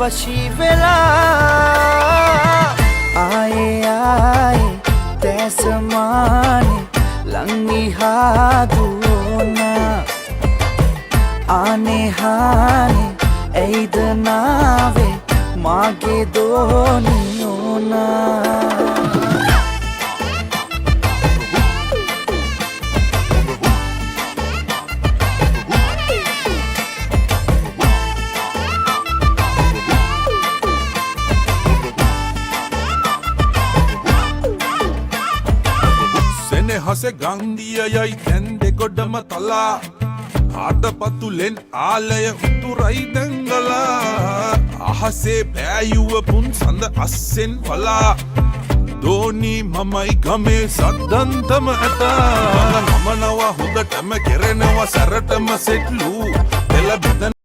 වශී වෙලා ආයේ තැසමානේ ලංවිහා දුවනා ආනේ හානේ ඇයිද නාවේ මාගේ දෝනියෝනා हसे गांडिया यई तेंदे गोडम तला आट पतुलेन आलय उतुरई दंगला आहसे बෑයුව පුන් සඳ අස්සෙන් පලා දෝනි මමයි ගමේ සද්දන්තම ඇත මම නව හොඳටම කෙරෙනවා සැරටම සෙට්ලු එළ බෙදන